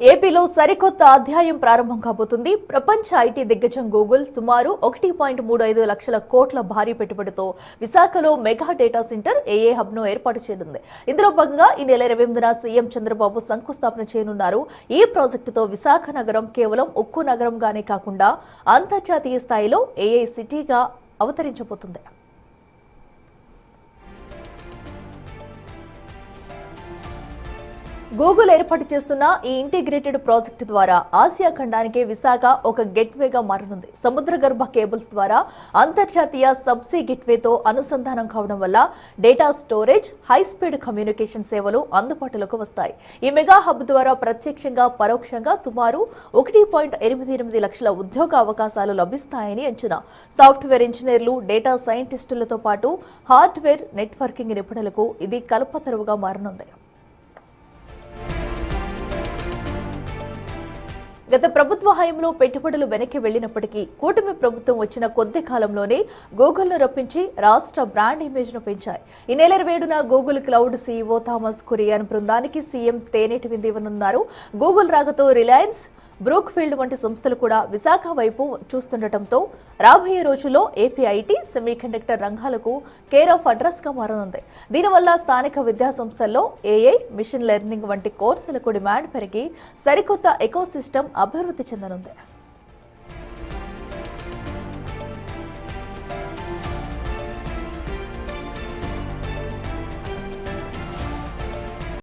ఏపీలో సరికొత్త అధ్యాయం ప్రారంభం కాబోతుంది. ప్రపంచ ఐటీ దిగ్గజం గూగుల్ సుమారు 1.35 లక్షల కోట్ల భారీ పెట్టుబడితో విశాఖలో మెగా డేటా సెంటర్ ఏఏ హబ్ ను ఏర్పాటు చేయనుంది. ఇందులో భాగంగా ఈ నెల 28న సీఎం చంద్రబాబు శంకుస్థాపన చేయనున్నారు. ఈ ప్రాజెక్టుతో విశాఖ నగరం కేవలం ఉక్కు నగరంగానే కాకుండా అంతర్జాతీయ స్థాయిలో ఏఐ సిటీగా అవతరించబోతుంది. గూగుల్ ఏర్పాటు చేస్తున్న ఈ ఇంటిగ్రేటెడ్ ప్రాజెక్టు ద్వారా ఆసియా ఖండానికి విశాఖ ఒక గేట్వేగా మారనుంది. సముద్ర గర్భ కేబుల్స్ ద్వారా అంతర్జాతీయ సబ్సీ గేట్వేతో అనుసంధానం కావడం వల్ల data storage, high speed communication సేవలు అందుబాటులోకి వస్తాయి. ఈ మెగా హబ్ ద్వారా ప్రత్యక్షంగా పరోక్షంగా సుమారు 1.88 లక్షల ఉద్యోగ అవకాశాలు లభిస్తాయని అంచనా. సాఫ్ట్వేర్ ఇంజనీర్లు, డేటా సైంటిస్టులతో పాటు హార్డ్వేర్, నెట్వర్కింగ్ నిపుణులకు ఇది కల్పతరువుగా మారనుంది. గత ప్రభుత్వ హయాంలో పెట్టుబడులు వెనక్కి వెళ్లినప్పటికీ కూటమి ప్రభుత్వం వచ్చిన కొద్ది కాలంలోనే గూగుల్ను రప్పించి రాష్ట్ర బ్రాండ్ ఇమేజ్ ను పెంచాయి. ఈ నెల 27న Google cloud CEO Thomas Kurian బృందానికి సీఎం తేనెటి విందు ఇవ్వనున్నారు. గూగుల్ రాకతో రిలయన్స్, బ్రూక్ ఫీల్డ్ వంటి సంస్థలు కూడా విశాఖ వైపు చూస్తుండటంతో రాబోయే రోజుల్లో ఏపీ ఐటీ, సెమీకండక్టర్ రంగాలకు కేర్ ఆఫ్ అడ్రస్ గా మారనుంది. దీనివల్ల స్థానిక విద్యా సంస్థల్లో ఏఐ, మిషన్ లెర్నింగ్ వంటి కోర్సులకు డిమాండ్ పెరిగి సరికొత్త ఎకోసిస్టమ్ అభివృద్ధి చెందనుంది.